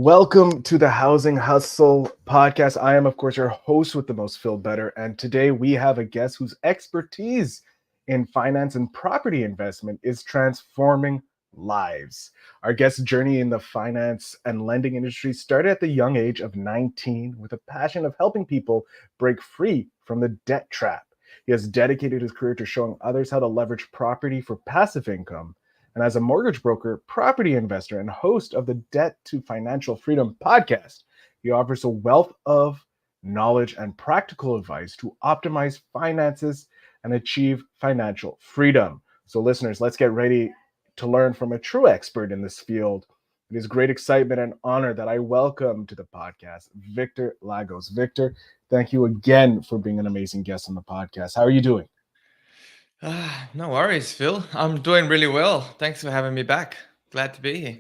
Welcome to the Housing Hustle podcast. I am, of course, your host with the most feel better. And today we have a guest whose expertise in finance and property investment is transforming lives. Our guest's journey in the finance and lending industry started at the young age of 19 with a passion of helping people break free from the debt trap. He has dedicated his career to showing others how to leverage property for passive income, and as a mortgage broker, property investor, and host of the Debt to Financial Freedom podcast. He offers a wealth of knowledge and practical advice to optimize finances and achieve financial freedom. So, listeners, let's get ready to learn from a true expert in this field. It is great excitement and honor that I welcome to the podcast Victor Lagos. Victor, thank you again for being an amazing guest on the podcast. How are you doing? No worries, Phil. I'm doing really well. Thanks for having me back. Glad to be here.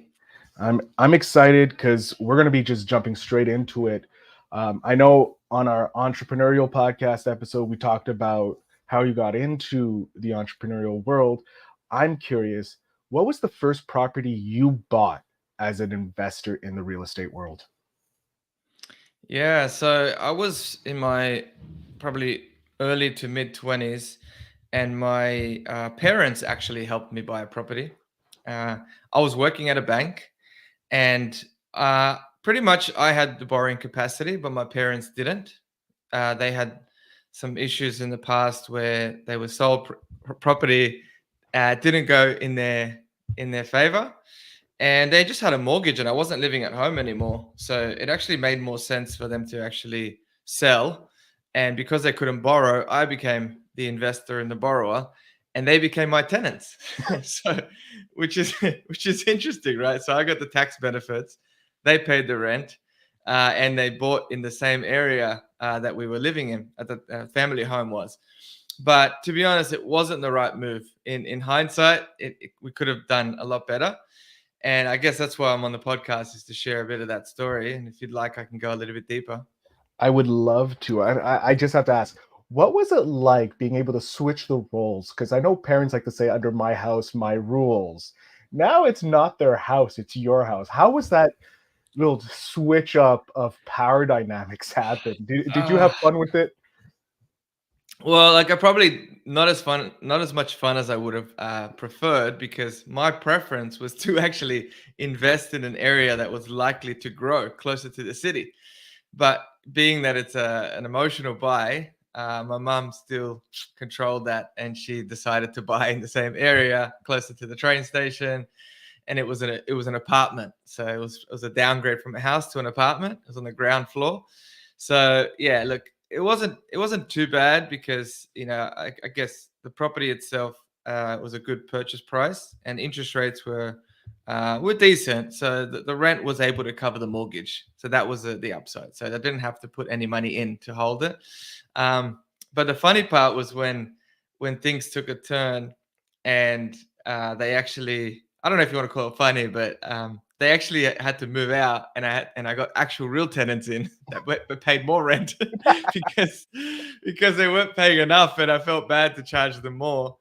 I'm excited because we're going to be just jumping straight into it. I know on our entrepreneurial podcast episode we talked about how you got into the entrepreneurial world. I'm curious, what was the first property you bought as an investor in the real estate world? Yeah, so I was in my probably early to mid 20s, and my parents actually helped me buy a property. Uh, I was working at a bank, and pretty much I had the borrowing capacity, but my parents didn't. They had some issues in the past where they were sold property, didn't go in their favor, and they just had a mortgage, and I wasn't living at home anymore. So it actually made more sense for them to actually sell. And because they couldn't borrow, I became the investor and the borrower, and they became my tenants. So, which is which is interesting, right? So I got the tax benefits, they paid the rent, and they bought in the same area that we were living in, at the family home was. But to be honest, it wasn't the right move. In hindsight, we could have done a lot better. And I guess that's why I'm on the podcast, is to share a bit of that story. And if you'd like, I can go a little bit deeper. I would love to. I just have to ask, what was it like being able to switch the roles? Because I know parents like to say, under my house, my rules. Now it's not their house, it's your house. How was that little switch up of power dynamics happen? Did you Uh, have fun with it? well, like I probably not as much fun as I would have preferred, because my preference was to actually invest in an area that was likely to grow closer to the city. But being that it's an emotional buy, my mum still controlled that, and she decided to buy in the same area, closer to the train station. And it was an apartment, so it was a downgrade from a house to an apartment. It was on the ground floor. So yeah, look, it wasn't too bad, because I guess the property itself was a good purchase price, and interest rates were decent, so the rent was able to cover the mortgage. So that was the upside. So I didn't have to put any money in to hold it. Um, but the funny part was when things took a turn, and they actually, I don't know if you want to call it funny, but they actually had to move out, and I got actual real tenants in that paid more rent because they weren't paying enough, and I felt bad to charge them more.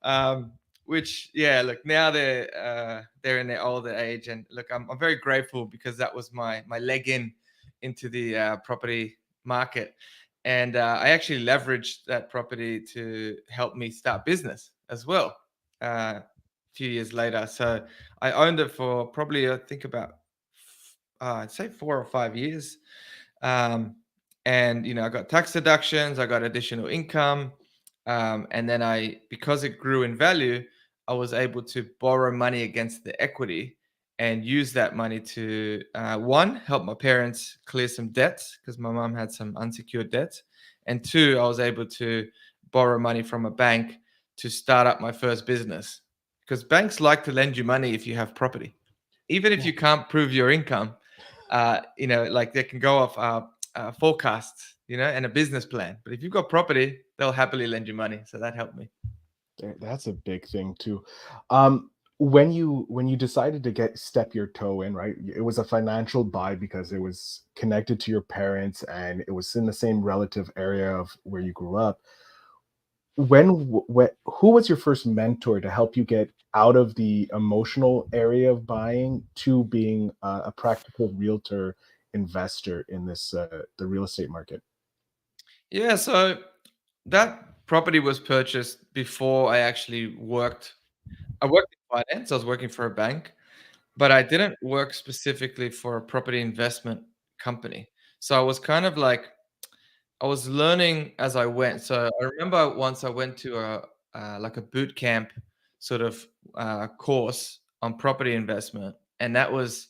Um, which, yeah, look, now they're in their older age, and look, I'm very grateful, because that was my leg into the property market. And I actually leveraged that property to help me start business as well, a few years later. So I owned it for probably, I think, about I'd say 4 or 5 years. Um, and I got tax deductions, I got additional income, and then because it grew in value, I was able to borrow money against the equity, and use that money to one, help my parents clear some debts, because my mom had some unsecured debts, and two, I was able to borrow money from a bank to start up my first business, because banks like to lend you money if you have property, even if Yeah. you can't prove your income. Like, they can go off forecasts, and a business plan. But if you've got property, they'll happily lend you money. So that helped me. That's a big thing too. When you decided to get step your toe in, right? It was a financial buy because it was connected to your parents and it was in the same relative area of where you grew up. who was your first mentor to help you get out of the emotional area of buying to being a practical realtor investor in this the real estate market? Yeah, so that property was purchased before I actually worked. I worked in finance. I was working for a bank, but I didn't work specifically for a property investment company. So I was kind of like I was learning as I went. So I remember once I went to a like a boot camp sort of course on property investment, and that was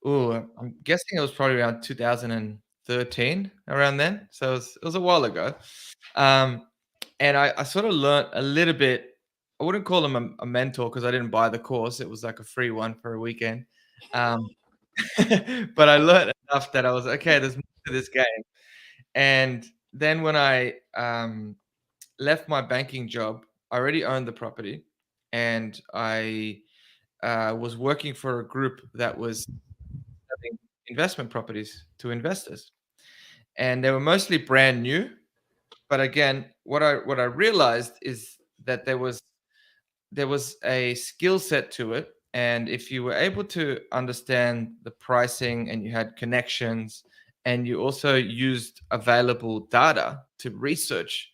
I'm guessing it was probably around 2013, around then. So it was a while ago. Um, and I sort of learned a little bit. I wouldn't call him a mentor because I didn't buy the course. It was like a free one for a weekend. Um, but I learned enough that I was okay. There's more to this game. And then when I left my banking job, I already owned the property, and I was working for a group that was selling investment properties to investors, and they were mostly brand new. But again, what I realized is that there was a skill set to it, and if you were able to understand the pricing and you had connections and you also used available data to research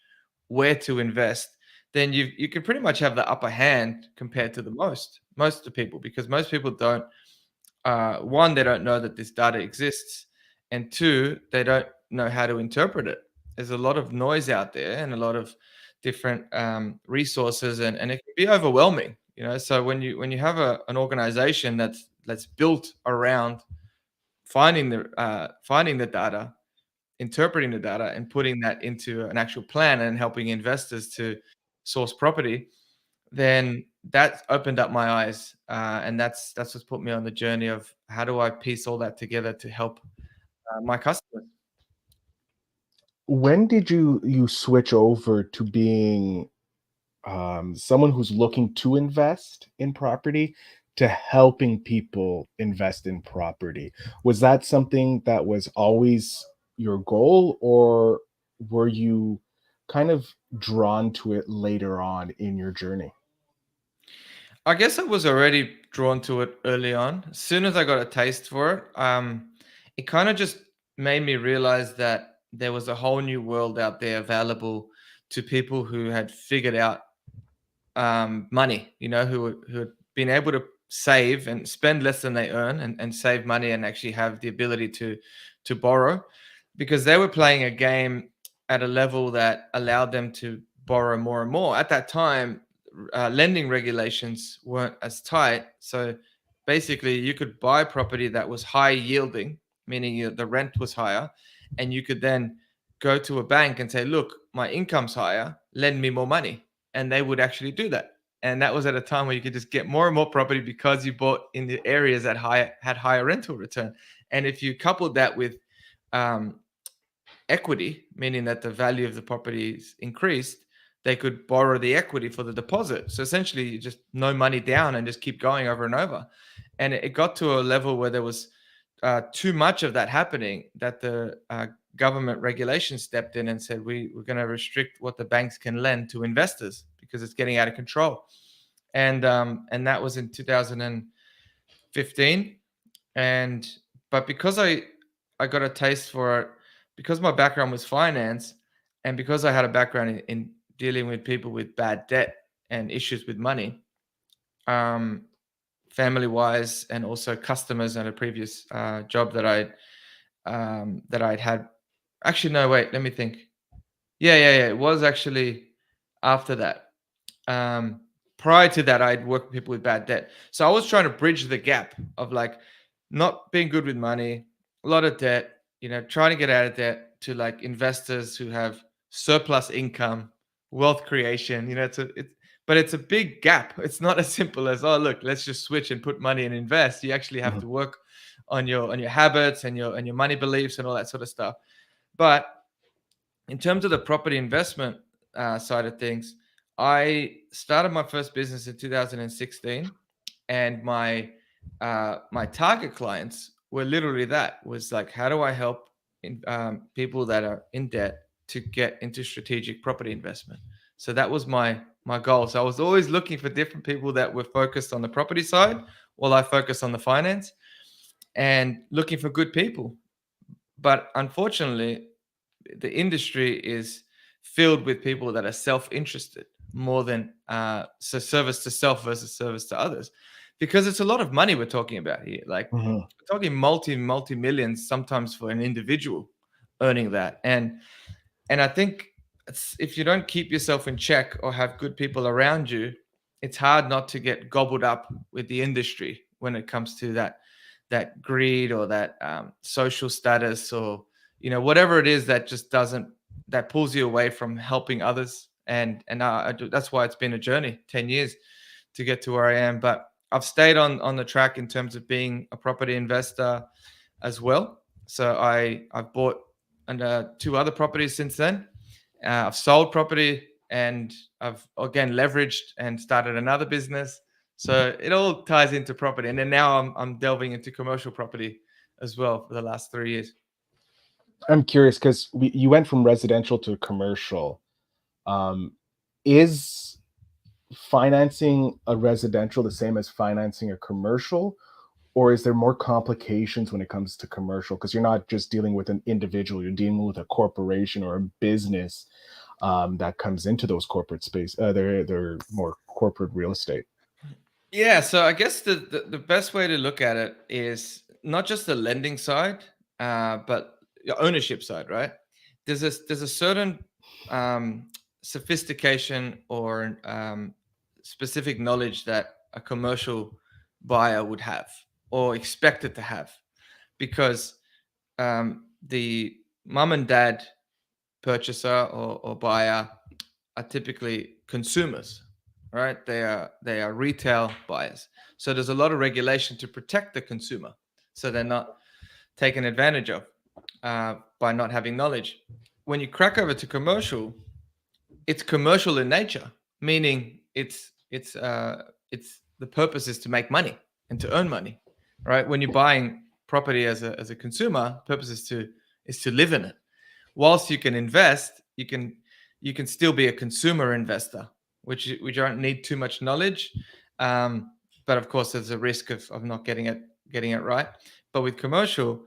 where to invest, then you can pretty much have the upper hand compared to the most of the people, because most people don't one, they don't know that this data exists, and two, they don't know how to interpret it. There's a lot of noise out there and a lot of different resources, and it can be overwhelming. So when you have an organization that's built around finding the data, interpreting the data, and putting that into an actual plan and helping investors to source property, then that opened up my eyes, and that's what's put me on the journey of how do I piece all that together to help my customers. When did you switch over to being someone who's looking to invest in property to helping people invest in property? Was that something that was always your goal, or were you kind of drawn to it later on in your journey? I guess I was already drawn to it early on. As soon as I got a taste for it, it kind of just made me realize that there was a whole new world out there available to people who had figured out money, who had been able to save and spend less than they earn, and save money and actually have the ability to borrow, because they were playing a game at a level that allowed them to borrow more and more. At that time, lending regulations weren't as tight. So basically, you could buy property that was high yielding, meaning the rent was higher, and you could then go to a bank and say, look, my income's higher, lend me more money, and they would actually do that. And that was at a time where you could just get more and more property because you bought in the areas that had higher rental return. And if you coupled that with um, equity, meaning that the value of the properties increased, they could borrow the equity for the deposit. So essentially, you just no money down and just keep going over and over. And it got to a level where there was too much of that happening, that the government regulation stepped in and said, we're going to restrict what the banks can lend to investors because it's getting out of control. And that was in 2015. And but because I got a taste for it, because my background was finance, and because I had a background in dealing with people with bad debt and issues with money, um, family wise, and also customers at a previous job that I'd had. Actually, no, wait, let me think. Yeah. It was actually after that. Um, Prior to that, I'd worked with people with bad debt. So I was trying to bridge the gap of like not being good with money, a lot of debt, trying to get out of debt, to like investors who have surplus income, wealth creation. But it's a big gap. It's not as simple as, oh, look, let's just switch and put money and invest. You actually have to work on your habits and your money beliefs and all that sort of stuff. But in terms of the property investment side of things, I started my first business in 2016, and my target clients were literally that, was like, how do I help people that are in debt to get into strategic property investment? So that was my goal. So I was always looking for different people that were focused on the property side while I focus on the finance, and looking for good people. But unfortunately, the industry is filled with people that are self-interested more than so service to self versus service to others, because it's a lot of money we're talking about here. Like, Mhm. we're talking multi millions sometimes for an individual earning that. And I think if you don't keep yourself in check or have good people around you, it's hard not to get gobbled up with the industry when it comes to that greed or that social status, or whatever it is that just doesn't that pulls you away from helping others. And that's why it's been a journey, 10 years to get to where I am. But I've stayed on the track in terms of being a property investor as well. So I've bought and two other properties since then. I've sold property, and I've again leveraged and started another business. So it all ties into property, and then now I'm delving into commercial property as well for the last 3 years. I'm curious because you went from residential to commercial. Um, is financing a residential the same as financing a commercial, or is there more complications when it comes to commercial? Because you're not just dealing with an individual, you're dealing with a corporation or a business that comes into those corporate space. They're more corporate real estate. Yeah, so I guess the best way to look at it is not just the lending side, but the ownership side, right? There's a certain um, sophistication or specific knowledge that a commercial buyer would have or expected to have, because the mum and dad purchaser or buyer are typically consumers, right? They are retail buyers. So there's a lot of regulation to protect the consumer, so they're not taken advantage of by not having knowledge. When you crack over to commercial, it's commercial in nature, meaning it's the purpose is to make money and to earn money, right? When you're buying property as a consumer, purpose is to live in it. Whilst you can invest, you can still be a consumer investor, which we don't need too much knowledge. Um, but of course, there's a risk of not getting it right. But with commercial,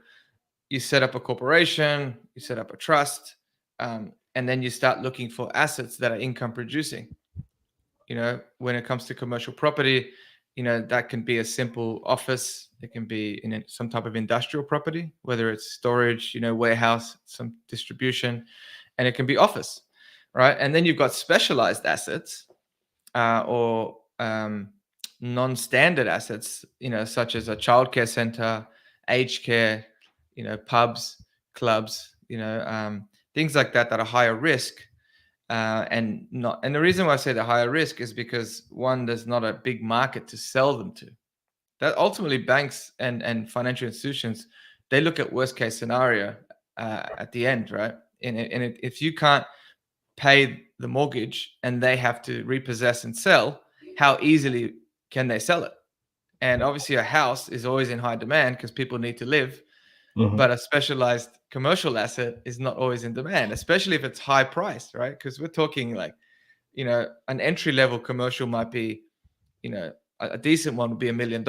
you set up a corporation, you set up a trust, and then you start looking for assets that are income producing. When it comes to commercial property, that can be a simple office. It can be in some type of industrial property, whether it's storage, warehouse, some distribution, and it can be office, right? And then you've got specialized assets or non-standard assets, such as a childcare center, aged care, pubs, clubs, things like that are higher risk. And the reason why I say the higher risk is because, one, there's not a big market to sell them to. That ultimately, banks and financial institutions, they look at worst case scenario at the end, right? And if you can't pay the mortgage and they have to repossess and sell, how easily can they sell it? And obviously, a house is always in high demand because people need to live, Mhm. but a specialized commercial asset is not always in demand, especially if it's high priced, right? Because we're talking like, an entry level commercial might be, a decent one would be $1 million,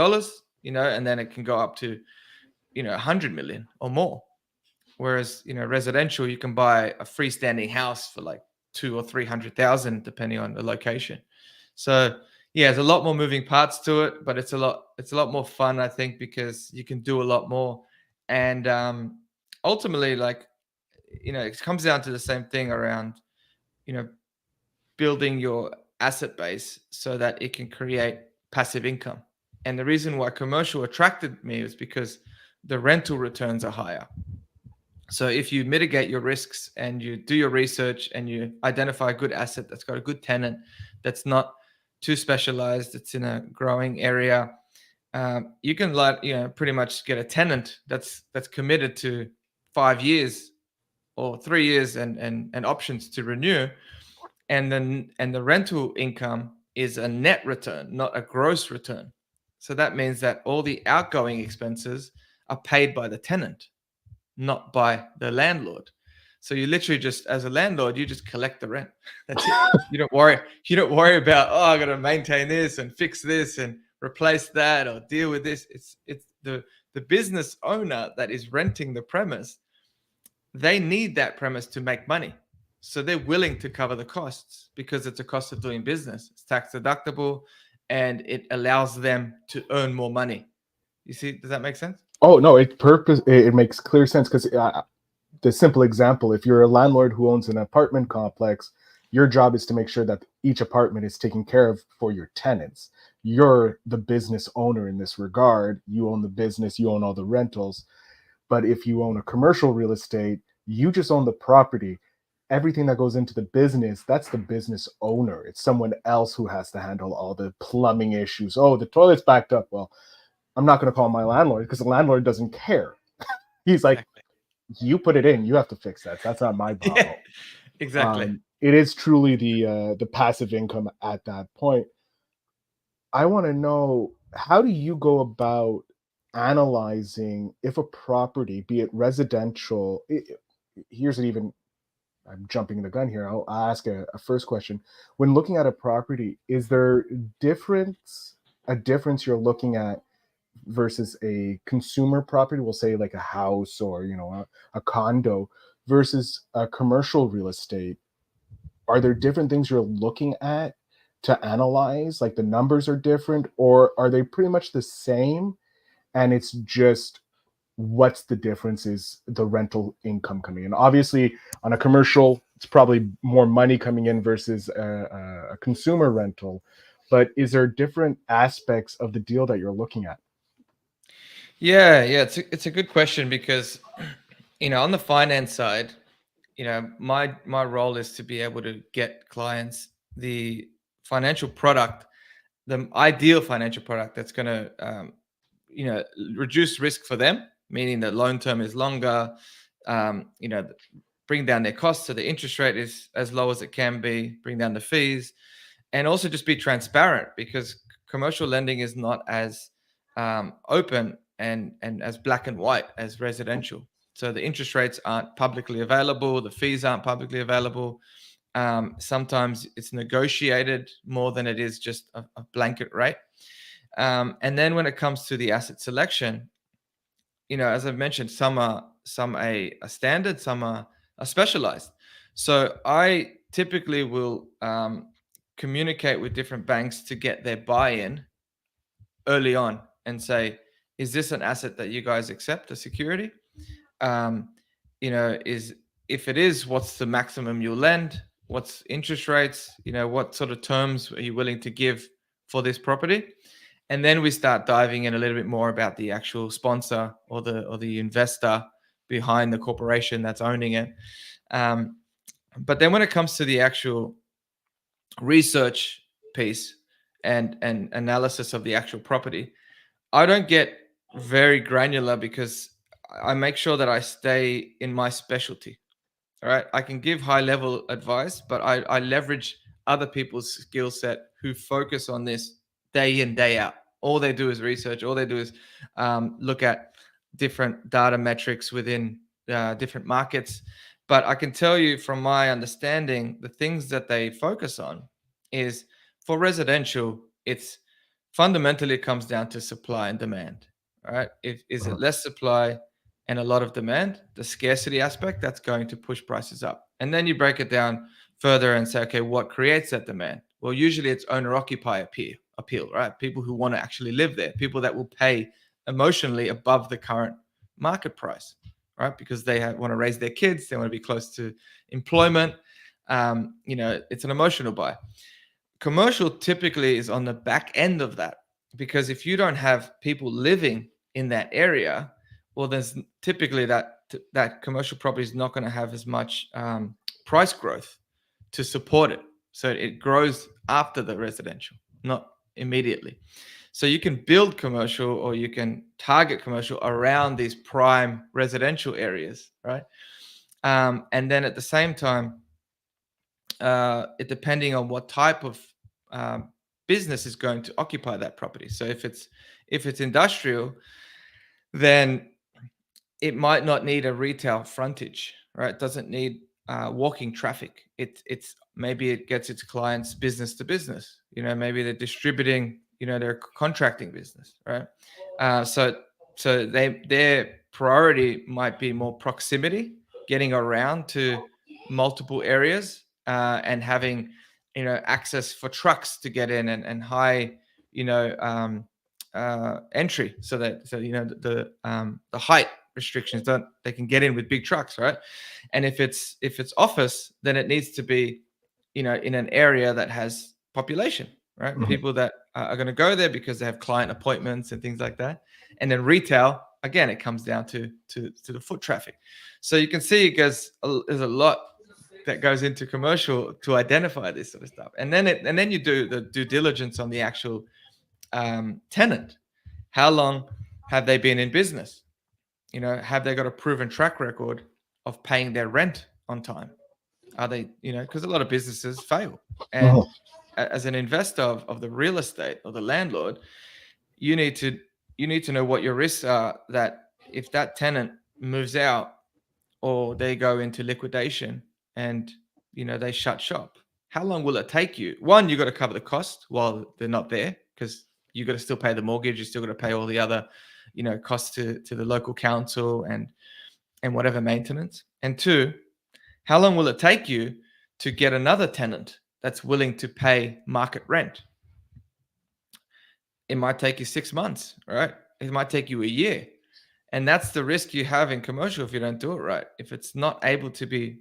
and then it can go up to, 100 million or more. Whereas, residential, you can buy a freestanding house for like 200,000 or 300,000, depending on the location. So yeah, there's a lot more moving parts to it, but it's a lot more fun, I think, because you can do a lot more. And ultimately, like, it comes down to the same thing around, you know, building your asset base so that it can create passive income. And the reason why commercial attracted me is because the rental returns are higher. So if you mitigate your risks and you do your research and you identify a good asset that's got a good tenant, that's not too specialized, it's in a growing area, you can pretty much get a tenant that's committed to 5 years or 3 years and options to renew, and the rental income is a net return, not a gross return. So that means that all the outgoing expenses are paid by the tenant, not by the landlord. So you literally just, as a landlord, you just collect the rent. That's it. You don't worry. You don't worry about, oh, I got to maintain this and fix this and replace that or deal with this. It's the business owner that is renting the premise. They need that premise to make money. So they're willing to cover the costs because it's a cost of doing business. It's tax deductible and it allows them to earn more money. You see, does that make sense? Oh no, it makes clear sense because the simple example: if you're a landlord who owns an apartment complex, your job is to make sure that each apartment is taken care of for your tenants. You're the business owner in this regard. You own the business. You own all the rentals. But if you own a commercial real estate, you just own the property. Everything that goes into the business, that's the business owner. It's someone else who has to handle all the plumbing issues. Oh, the toilet's backed up. Well, I'm not going to call my landlord because the landlord doesn't care. He's like, Exactly. you put it in, you have to fix that. That's not my Yeah, problem. exactly. It is truly the passive income at that point. I want to know, how do you go about analyzing if a property, be it residential, here's an even, I'm jumping the gun here. I'll ask a first question. When looking at a property, is there a difference you're looking at versus a consumer property? We'll say like a house or a condo versus a commercial real estate. Are there different things you're looking at to analyze? Like the numbers are different, or are they pretty much the same? And it's just, what's the difference is the rental income coming in. Obviously, on a commercial, it's probably more money coming in versus a consumer rental. But is there different aspects of the deal that you're looking at? Yeah, it's a good question because on the finance side, my role is to be able to get clients the financial product, the ideal financial product that's going to reduce risk for them, meaning that loan term is longer, bring down their costs so the interest rate is as low as it can be, bring down the fees, and also just be transparent because commercial lending is not as open and as black and white as residential. So the interest rates aren't publicly available, the fees aren't publicly available. Sometimes it's negotiated more than it is just a blanket rate. And then when it comes to the asset selection, as I've mentioned, some are a standard, some are specialized. So I typically will communicate with different banks to get their buy-in early on and say, is this an asset that you guys accept as security? Is if it is, what's the maximum you'll lend? What's interest rates? What sort of terms are you willing to give for this property? And then we start diving in a little bit more about the actual sponsor or the investor behind the corporation that's owning it. But then when it comes to the actual research piece and analysis of the actual property, I don't get very granular because I make sure that I stay in my specialty. All right. I can give high level advice, but I leverage other people's skill set who focus on this day in, day out. All they do is research. All they do is look at different data metrics within different markets. But I can tell you from my understanding, the things that they focus on is for residential, it's fundamentally it comes down to supply and demand. All right. Is it less supply and a lot of demand, the scarcity aspect, that's going to push prices up. And then you break it down further and say, okay, what creates that demand? Well, usually it's owner-occupier appeal, right? People who want to actually live there, people that will pay emotionally above the current market price, right? Because they want to raise their kids, they want to be close to employment. It's an emotional buy. Commercial typically is on the back end of that because if you don't have people living in that area, well, there's typically that commercial property is not going to have as much price growth to support it. So it grows after the residential, not immediately. So you can build commercial or you can target commercial around these prime residential areas, right? And then at the same time, it depending on what type of business is going to occupy that property. So if it's industrial, then it might not need a retail frontage, right? Doesn't need walking traffic. It's maybe it gets its clients business to business. Maybe they're distributing. They're contracting business, right? So their priority might be more proximity, getting around to multiple areas, and having access for trucks to get in, and high you know entry, so the height restrictions don't they can get in with big trucks, right? And if it's office, then it needs to be in an area that has population, right? Mhm. People that are going to go there because they have client appointments and things like that. And then retail, again, it comes down to the foot traffic. So you can see there's a lot that goes into commercial to identify this sort of stuff. And then you do the due diligence on the actual tenant. How long have they been in business? Have they got a proven track record of paying their rent on time? Are they, because a lot of businesses fail. And Mhm. as an investor of the real estate or the landlord, you need to know what your risks are, that if that tenant moves out or they go into liquidation and they shut shop, how long will it take you? One, you got to cover the cost while they're not there, because you got to still pay the mortgage, you still got to pay all the other costs to the local council and whatever maintenance. And two, how long will it take you to get another tenant that's willing to pay market rent? It might take you 6 months, right? It might take you a year. And that's the risk you have in commercial if you don't do it right. If it's not able to be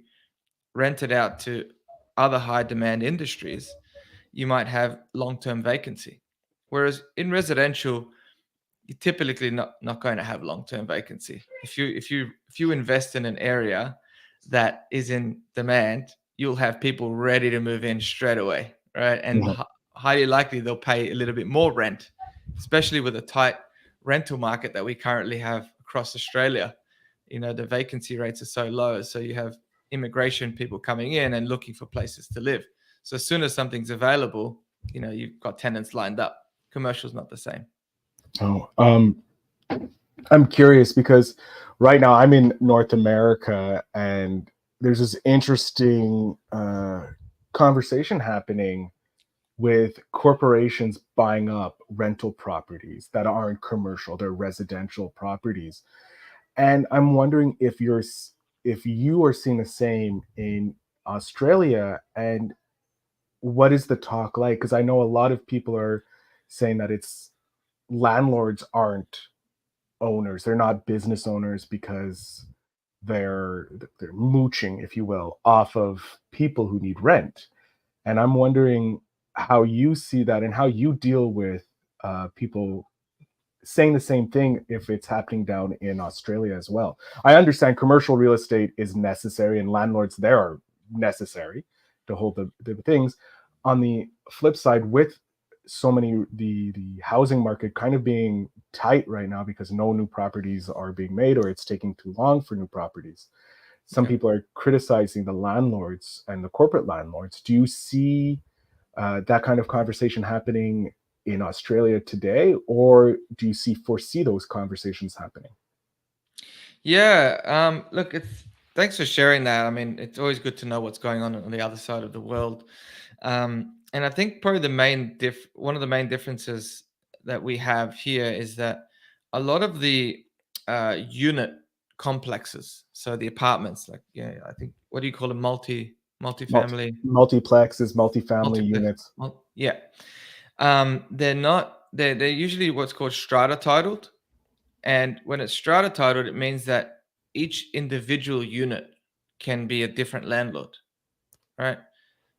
rented out to other high demand industries, you might have long-term vacancy. Whereas in residential, you're typically not going to have long-term vacancy. If you invest in an area that is in demand, you'll have people ready to move in straight away, right? And Mhm. highly likely they'll pay a little bit more rent, especially with the tight rental market that we currently have across Australia. The vacancy rates are so low, so you have immigration people coming in and looking for places to live. So as soon as something's available, you've got tenants lined up. Commercial's not the same. Oh, I'm curious because right now I'm in North America and there's this interesting conversation happening with corporations buying up rental properties that aren't commercial, they're residential properties. And I'm wondering if you are seeing the same in Australia, and what is the talk like? Because I know a lot of people are saying that it's landlords aren't owners, they're not business owners because they're they're mooching, if you will, off of people who need rent. And I'm wondering how you see that and how you deal with people saying the same thing if it's happening down in Australia as well. I understand commercial real estate is necessary and landlords there are necessary to hold the things. On the flip side, with so many the housing market kind of being tight right now because no new properties are being made or it's taking too long for new properties. Some Yeah. people are criticizing the landlords and the corporate landlords. Do you see that kind of conversation happening in Australia today, or do you foresee those conversations happening? Yeah. Look, it's thanks for sharing that. I mean, it's always good to know what's going on the other side of the world. And I think probably one of the main differences that we have here is that a lot of the unit complexes, so the apartments, like, yeah, I think, what do you call them, Multi- multifamily, multiplexes, multifamily multiplex, units. yeah. They're not. They're usually what's called strata titled, and when it's strata titled, it means that each individual unit can be a different landlord, right?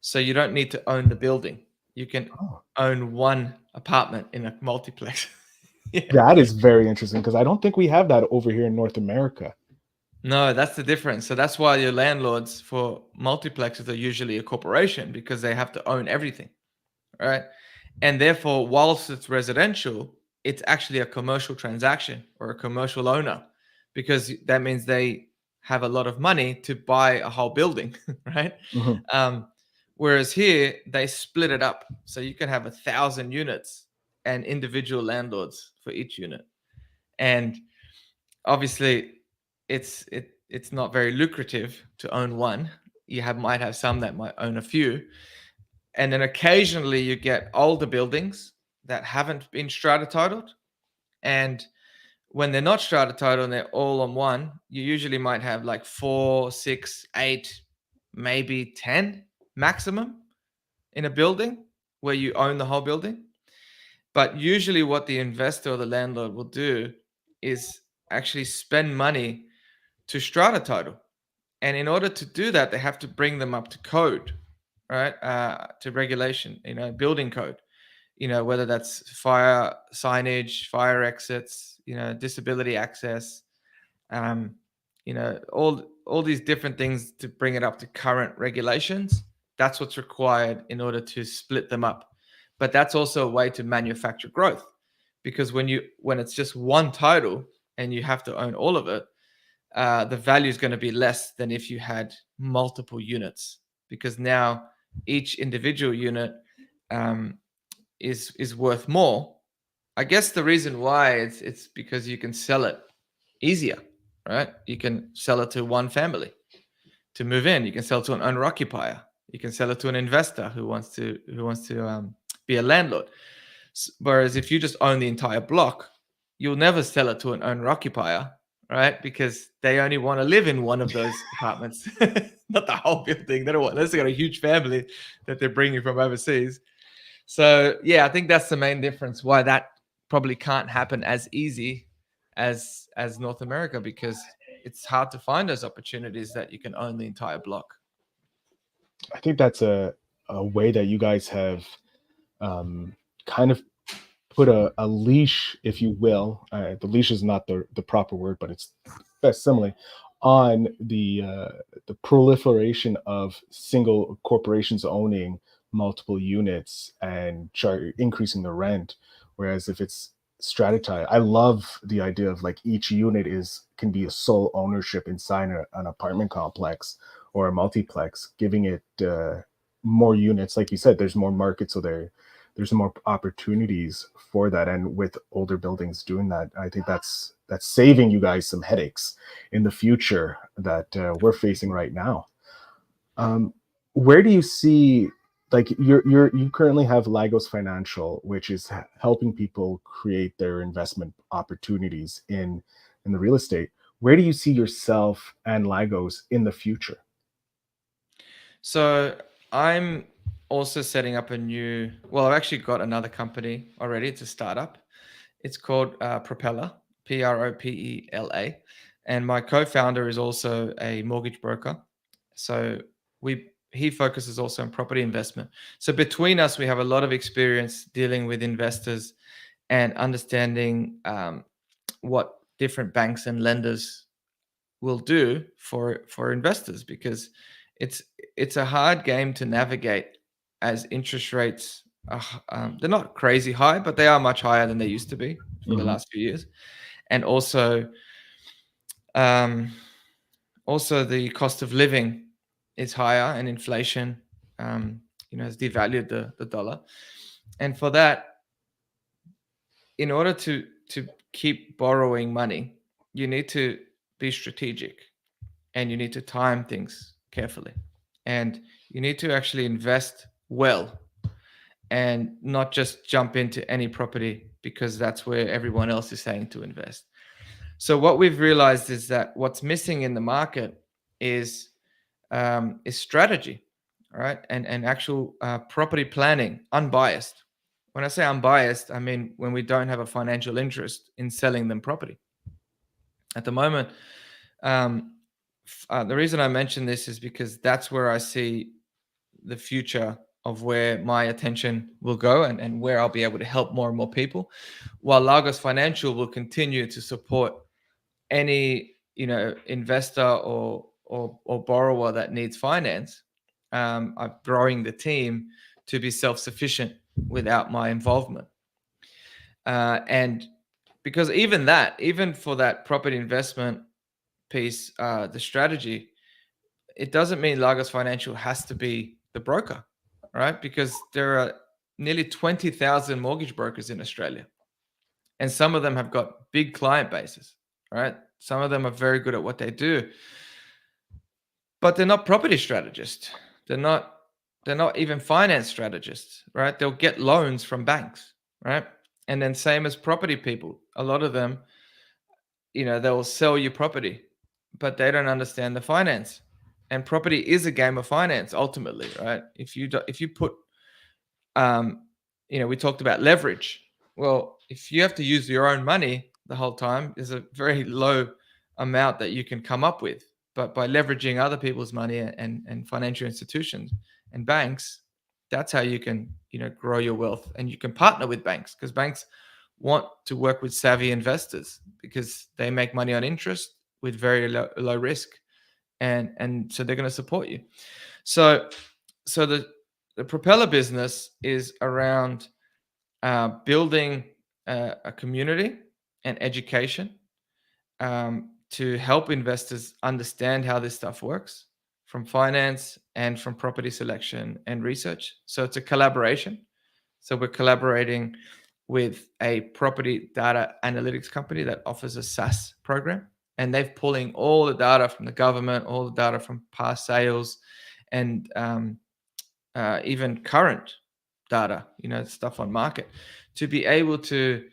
So you don't need to own the building. You can Oh, own one apartment in a multiplex. Yeah. that is very interesting because I don't think we have that over here in North America. No, that's the difference. So that's why your landlords for multiplexes are usually a corporation, because they have to own everything, right? And therefore, whilst it's residential, it's actually a commercial transaction or a commercial owner, because that means they have a lot of money to buy a whole building, right? Mhm. Um, Whereas here, they split it up. So you can have 1,000 units and individual landlords for each unit. And obviously, it's not very lucrative to own one. Might have some that might own a few, and then occasionally you get older buildings that haven't been strata titled, and when they're not strata titled and they're all on one, you usually might have like 4, 6, 8, maybe 10 maximum in a building where you own the whole building. But usually what the investor or the landlord will do is actually spend money to strata title. And in order to do that, they have to bring them up to code, right? To regulation, building code, whether that's fire signage, fire exits, disability access, um, all these different things to bring it up to current regulations. That's what's required in order to split them up. But that's also a way to manufacture growth, because when it's just one title and you have to own all of it, the value is going to be less than if you had multiple units, because now each individual unit is worth more. I guess the reason why it's because you can sell it easier, right? You can sell it to one family to move in. You can sell it to an owner occupier. You can sell it to an investor who wants to be a landlord. Whereas if you just own the entire block, you'll never sell it to an owner occupier, right? Because they only want to live in one of those apartments, not the whole building. They don't want, unless they got a huge family that they're bringing from overseas. So yeah, I think that's the main difference why that probably can't happen as easy as North America, because it's hard to find those opportunities that you can own the entire block. I think that's a way that you guys have kind of put a leash, if you will. The leash is not the proper word, but it's best simile on the proliferation of single corporations owning multiple units and increasing the rent. Whereas if it's stratatized, I love the idea of like each unit can be a sole ownership inside an apartment complex or a multiplex, giving it more units. Like you said, there's more market, so there's more opportunities for that. And with older buildings doing that, I think that's saving you guys some headaches in the future that we're facing right now. Where do you see, like, you currently have Lagos Financial, which is helping people create their investment opportunities in the real estate. Where do you see yourself and Lagos in the future? So I'm also setting up I've actually got another company already. It's a startup. It's called Propeller, Propela. And my co-founder is also a mortgage broker. So he focuses also on property investment. So between us, we have a lot of experience dealing with investors and understanding what different banks and lenders will do for investors, because it's a hard game to navigate, as interest rates they're not crazy high, but they are much higher than they used to be for the last few years. And also the cost of living is higher, and inflation has devalued the dollar. And for that, in order to keep borrowing money, you need to be strategic, and you need to time things carefully, and you need to actually invest well, and not just jump into any property because that's where everyone else is saying to invest. So what we've realized is that what's missing in the market is strategy, right? And actual property planning, unbiased. When I say unbiased, I mean when we don't have a financial interest in selling them property. At the moment, the reason I mention this is because that's where I see the future of where my attention will go, and where I'll be able to help more and more people, while Lagos Financial will continue to support any investor or borrower that needs finance. I'm growing the team to be self-sufficient without my involvement, and because even for that property investment piece, the strategy, it doesn't mean Lagos Financial has to be the broker, right? Because there are nearly 20,000 mortgage brokers in Australia, and some of them have got big client bases, right? Some of them are very good at what they do. but they're not property strategists. They're not even finance strategists, right? They'll get loans from banks, right? And then same as property people, a lot of them, they'll sell you property, but they don't understand the finance. And property is a game of finance ultimately, right? If you put we talked about leverage. Well, if you have to use your own money the whole time, there's a very low amount that you can come up with. But by leveraging other people's money and financial institutions and banks, that's how you can, grow your wealth. And you can partner with banks, because banks want to work with savvy investors because they make money on interest with very low risk. And so they're going to support you. So the propeller business is around building a community and education to help investors understand how this stuff works, from finance and from property selection and research. So it's a collaboration. So we're collaborating with a property data analytics company that offers a SaaS program, and they're pulling all the data from the government, all the data from past sales, and even current data, stuff on market, to be able to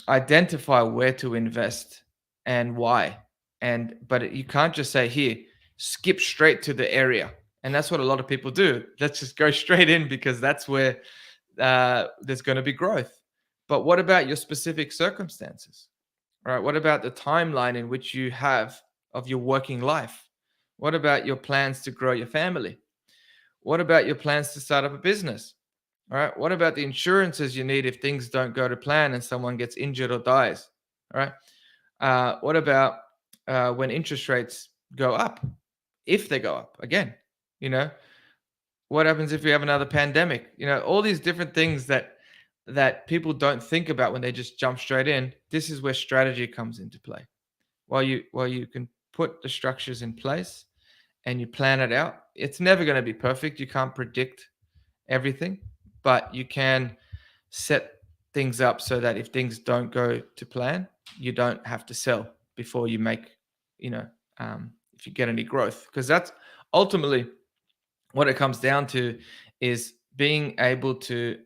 identify where to invest and why. But you can't just say, here, skip straight to the area. And that's what a lot of people do. Let's just go straight in because that's where there's going to be growth. But what about your specific circumstances? All right. What about the timeline in which you have of your working life? What about your plans to grow your family? What about your plans to start up a business? All right. What about the insurances you need if things don't go to plan and someone gets injured or dies? All right. What about when interest rates go up, if they go up again? What happens if we have another pandemic? All these different things that people don't think about when they just jump straight in. This is where strategy comes into play. While you can put the structures in place and you plan it out, it's never going to be perfect. You can't predict everything, but you can set things up so that if things don't go to plan, you don't have to sell before you make, if you get any growth, because that's ultimately what it comes down to, is being able to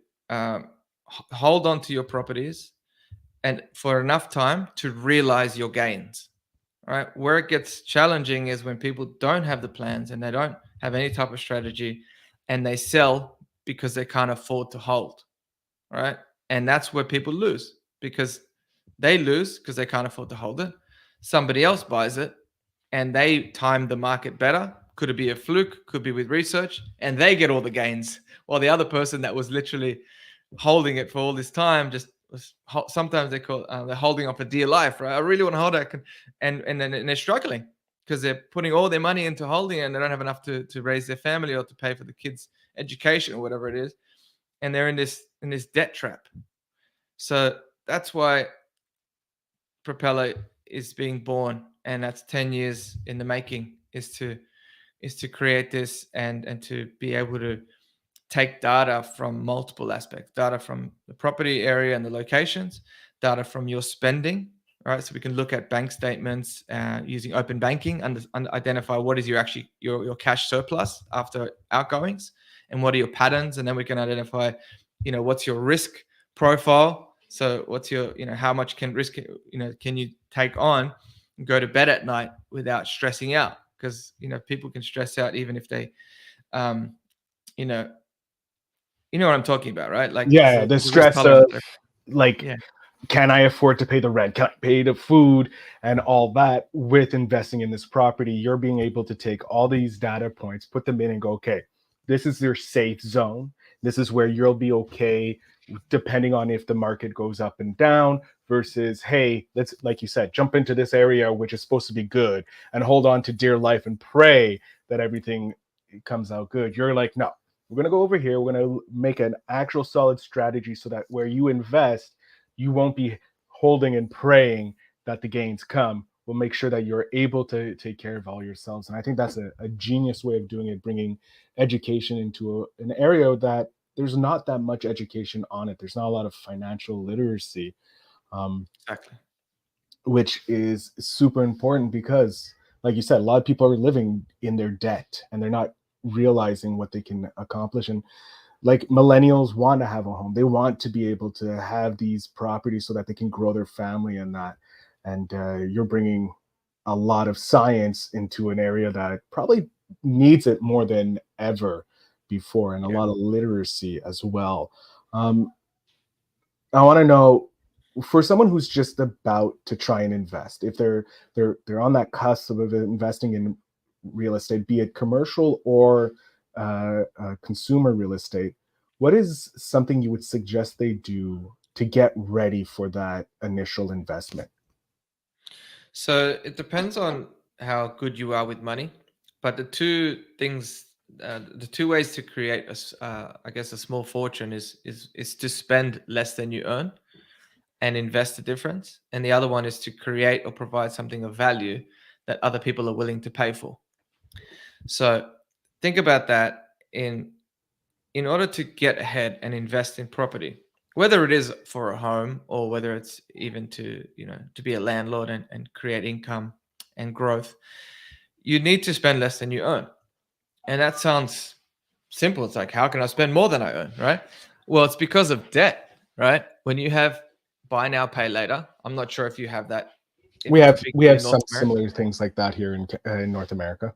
hold on to your properties and for enough time to realize your gains. All right. Where it gets challenging is when people don't have the plans and they don't have any type of strategy and they sell because they can't afford to hold. All right. And that's where people lose, because they lose because they can't afford to hold it. Somebody else buys it and they time the market better. Could it be a fluke? Could be with research, and they get all the gains, while the other person that was literally holding it for all this time just was, sometimes they call they're holding up a dear life, right? I really want to hold it, and they're struggling because they're putting all their money into holding it and they don't have enough to raise their family or to pay for the kids' education or whatever it is, and they're in this debt trap. So that's why Propeller is being born, and that's 10 years in the making, is to create this and to be able to take data from multiple aspects, data from the property area and the locations, data from your spending, right? So we can look at bank statements using open banking and identify what is your cash surplus after outgoings, and what are your patterns. And then we can identify, what's your risk profile. So what's your, how much can you take on and go to bed at night without stressing out? Because, people can stress out even if they, you know what I'm talking about, right? Like Yeah, the there's a risk stress of tolerance there. like, Yeah, can I afford to pay the rent? Can I pay the food and all that? With investing in this property, you're being able to take all these data points, put them in, and go, okay, this is your safe zone. This is where you'll be okay, depending on if the market goes up and down, versus, hey, let's, like you said, jump into this area which is supposed to be good and hold on to dear life and pray that everything comes out good. You're like, no, we're going to go over here. We're going to make an actual solid strategy so that where you invest, you won't be holding and praying that the gains come. We'll make sure that you're able to take care of all yourselves. And I think that's a genius way of doing it, bringing education into an area that there's not that much education on it. There's not a lot of financial literacy, exactly. which is super important because, like you said, a lot of people are living in their debt and they're not realizing what they can accomplish. And like millennials want to have a home, they want to be able to have these properties so that they can grow their family and that. And you're bringing a lot of science into an area that probably needs it more than ever before, and a Yeah. lot of literacy as well. um, I want to know, for someone who's just about to try and invest, if they're on that cusp of investing in real estate, be it commercial or consumer real estate, what is something you would suggest they do to get ready for that initial investment? So it depends on how good you are with money, but the two ways to create I guess, a small fortune is to spend less than you earn and invest the difference, and the other one is to create or provide something of value that other people are willing to pay for. So think about that. In order to get ahead and invest in property, whether it is for a home or whether it's even to, to be a landlord and create income and growth, you need to spend less than you earn. And that sounds simple. It's like, how can I spend more than I earn, right? Well, it's because of debt, right? When you have buy now, pay later, I'm not sure if you have that, if we it's a have big we thing have in North some America. similar things like that here in North America.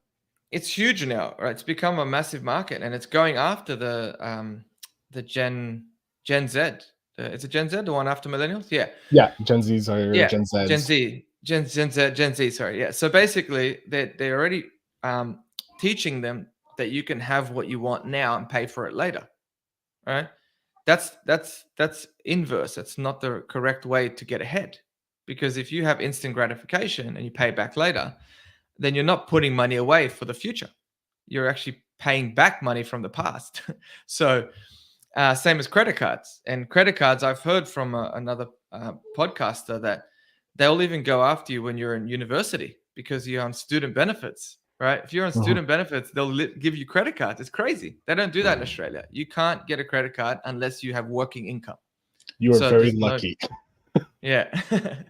It's huge now, right? It's become a massive market, and it's going after the Gen Z. It's a Gen Z, the one after millennials. Yeah, Yeah, Gen Z's are yeah, Gen Gen Z's. Z, Gen Z, Gen Z. Sorry, yeah. So basically, they're already um, teaching them that you can have what you want now and pay for it later, right? That's inverse. That's not the correct way to get ahead, because if you have instant gratification and you pay back later, then you're not putting money away for the future. You're actually paying back money from the past. So, same as credit cards. And credit cards, I've heard from another podcaster that they'll even go after you when you're in university because you're on student benefits, right? If you're on Mhm. student benefits, they'll give you credit cards. It's crazy. They don't do that in Australia. You can't get a credit card unless you have working income. You are So very there's no, lucky. yeah.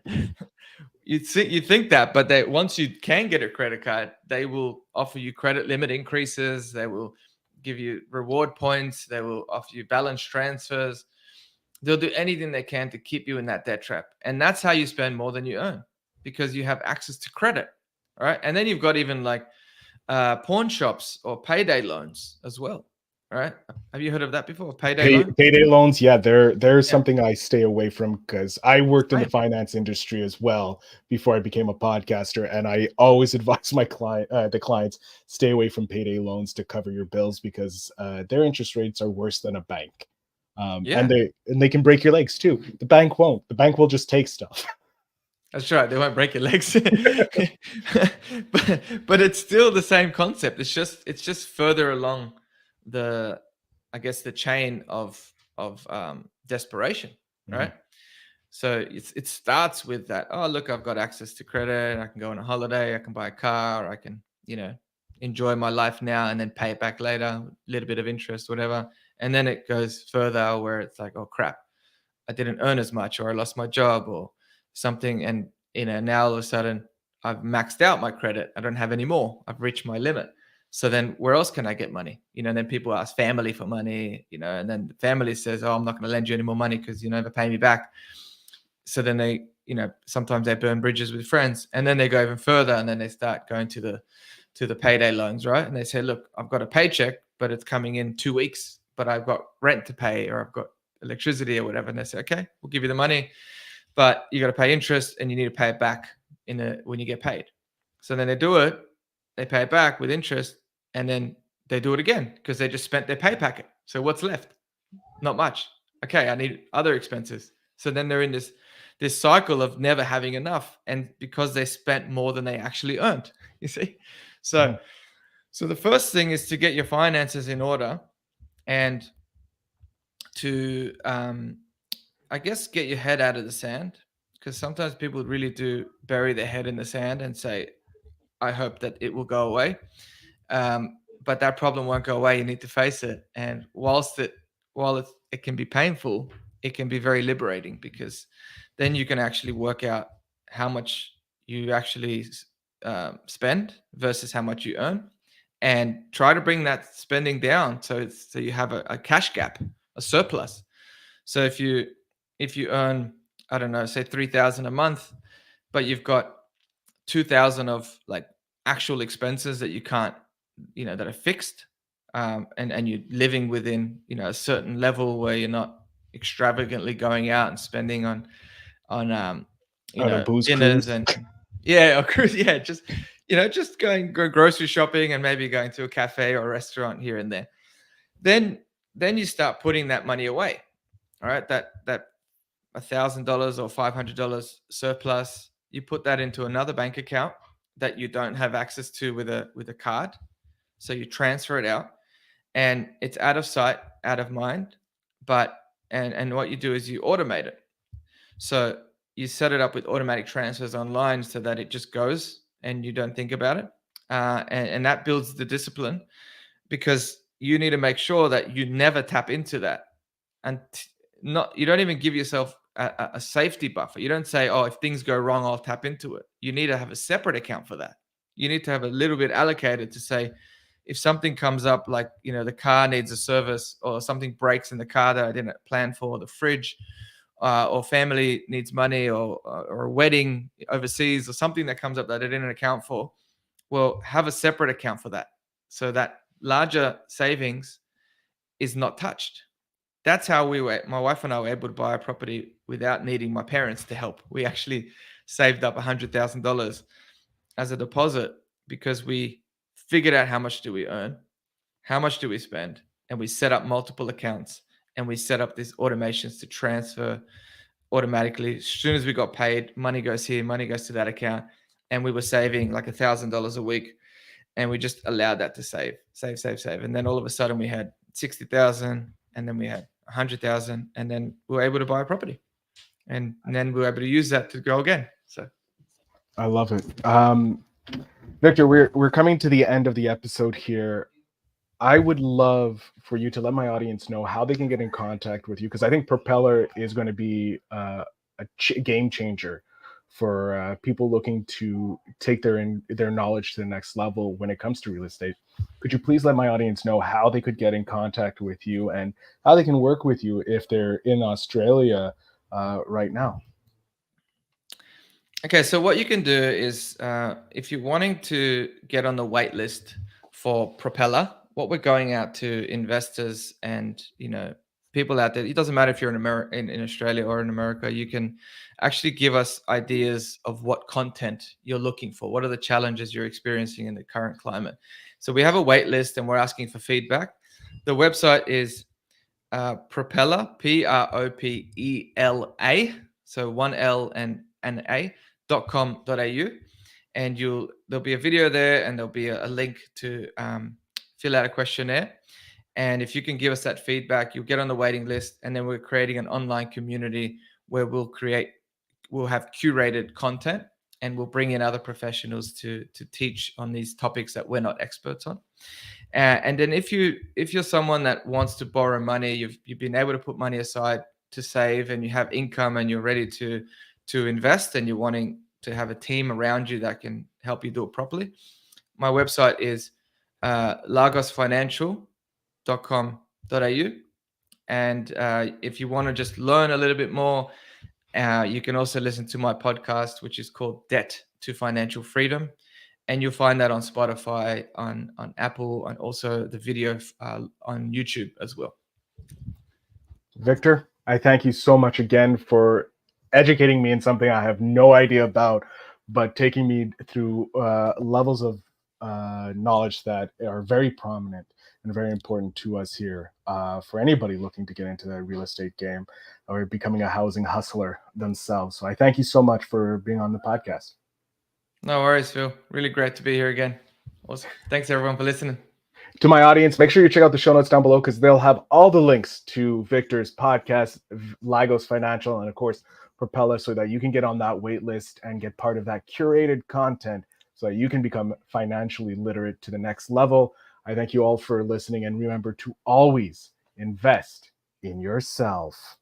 You think that, but they once you can get a credit card, they will offer you credit limit increases. They will give you reward points. They will offer you balance transfers. They'll do anything they can to keep you in that debt trap, and that's how you spend more than you earn because you have access to credit, all right? And then you've got even like pawn shops or payday loans as well, all right? Have you heard of that before? Payday loan? Payday loans, yeah, they're Yeah, something I stay away from because I worked in the same. finance industry as well before I became a podcaster, and I always advise my the clients, stay away from payday loans to cover your bills because their interest rates are worse than a bank, and Yeah. they can break your legs too. The bank won't. The bank will just take stuff. That's right. They won't break your legs, but it's still the same concept. It's just further along the, I guess, the chain of desperation, Mhm. right? So it starts with that. Oh, look, I've got access to credit. I can go on a holiday. I can buy a car. I can, enjoy my life now and then pay it back later, a little bit of interest, whatever. And then it goes further where it's like, oh crap, I didn't earn as much, or I lost my job, or something. And now all of a sudden I've maxed out my credit. I don't have any more. I've reached my limit. So then where else can I get money? And then people ask family for money, and then the family says, oh, I'm not going to lend you any more money because you never pay me back. So then they, sometimes they burn bridges with friends, and then they go even further, and then they start going to the payday loans, right? And they say, look, I've got a paycheck, but it's coming in 2 weeks, but I've got rent to pay, or I've got electricity or whatever. And they say, okay, we'll give you the money, but you got to pay interest and you need to pay it back when you get paid. So then they do it, they pay it back with interest, and then they do it again because they just spent their pay packet. So what's left? Not much. Okay, I need other expenses. So then they're in this cycle of never having enough, and because they spent more than they actually earned. You see, so Mhm. so the first thing is to get your finances in order and to, I guess, get your head out of the sand, because sometimes people really do bury their head in the sand and say, I hope that it will go away. But that problem won't go away. You need to face it. And while it can be painful, it can be very liberating, because then you can actually work out how much you actually spend versus how much you earn, and try to bring that spending down so you have a cash gap, a surplus. So if you earn, I don't know, say 3,000 a month, but you've got 2,000 of like actual expenses that you can't, that are fixed, and you're living within, a certain level where you're not extravagantly going out and spending on On a booze dinners cruise. and yeah, or cruise, yeah, just going grocery shopping and maybe going to a cafe or a restaurant here and there. Then you start putting that money away. All right, that $1,000 or $500 surplus, you put that into another bank account that you don't have access to with a card. So you transfer it out, and it's out of sight, out of mind. But and what you do is you automate it. So you set it up with automatic transfers online so that it just goes and you don't think about it. And that builds the discipline, because you need to make sure that you never tap into that. And you don't even give yourself a safety buffer. You don't say, oh, if things go wrong, I'll tap into it. You need to have a separate account for that. You need to have a little bit allocated to say, if something comes up, like, the car needs a service, or something breaks in the car that I didn't plan for, the fridge, or family needs money, or a wedding overseas, or something that comes up that I didn't account for, well, have a separate account for that, so that larger savings is not touched. That's how my wife and I were able to buy a property without needing my parents to help. We actually saved up $100,000 as a deposit, because we figured out how much do we earn, how much do we spend, and we set up multiple accounts, and we set up these automations to transfer automatically. As soon as we got paid, money goes here, money goes to that account, and we were saving like $1,000 a week, and we just allowed that to save. And then all of a sudden we had 60,000, and then we had 100,000, and then we were able to buy a property, and then we were able to use that to go again. So I love it. Victor, we're coming to the end of the episode here. I would love for you to let my audience know how they can get in contact with you, because I think Propeller is going to be a game changer for people looking to take their knowledge to the next level when it comes to real estate. Could you please let my audience know how they could get in contact with you and how they can work with you if they're in Australia right now? Okay, so what you can do is, if you're wanting to get on the wait list for Propeller, what we're going out to investors and people out there. It doesn't matter if you're in Australia or in America. You can actually give us ideas of what content you're looking for. What are the challenges you're experiencing in the current climate? So we have a wait list, and we're asking for feedback. The website is Propeller, Propela, so one L and an A.com.au, and there'll be a video there, and there'll be a link to fill out a questionnaire. And if you can give us that feedback, you'll get on the waiting list, and then we're creating an online community where we'll have curated content, and we'll bring in other professionals to teach on these topics that we're not experts on. And then if you're someone that wants to borrow money, you've been able to put money aside to save, and you have income, and you're ready to invest, and you're wanting to have a team around you that can help you do it properly, my website is lagosfinancial.com.au. And if you want to just learn a little bit more, you can also listen to my podcast, which is called Debt to Financial Freedom. And you'll find that on Spotify, on Apple, and also the video on YouTube as well. Victor, I thank you so much again for educating me in something I have no idea about, but taking me through levels of knowledge that are very prominent and very important to us here, for anybody looking to get into the real estate game or becoming a housing hustler themselves. So I thank you so much for being on the podcast. No worries, Phil. Really great to be here again. Awesome. Thanks everyone for listening. To my audience, make sure you check out the show notes down below, because they'll have all the links to Victor's podcast, Lagos Financial, and of course Propeller, so that you can get on that wait list and get part of that curated content so that you can become financially literate to the next level. I thank you all for listening, and remember to always invest in yourself.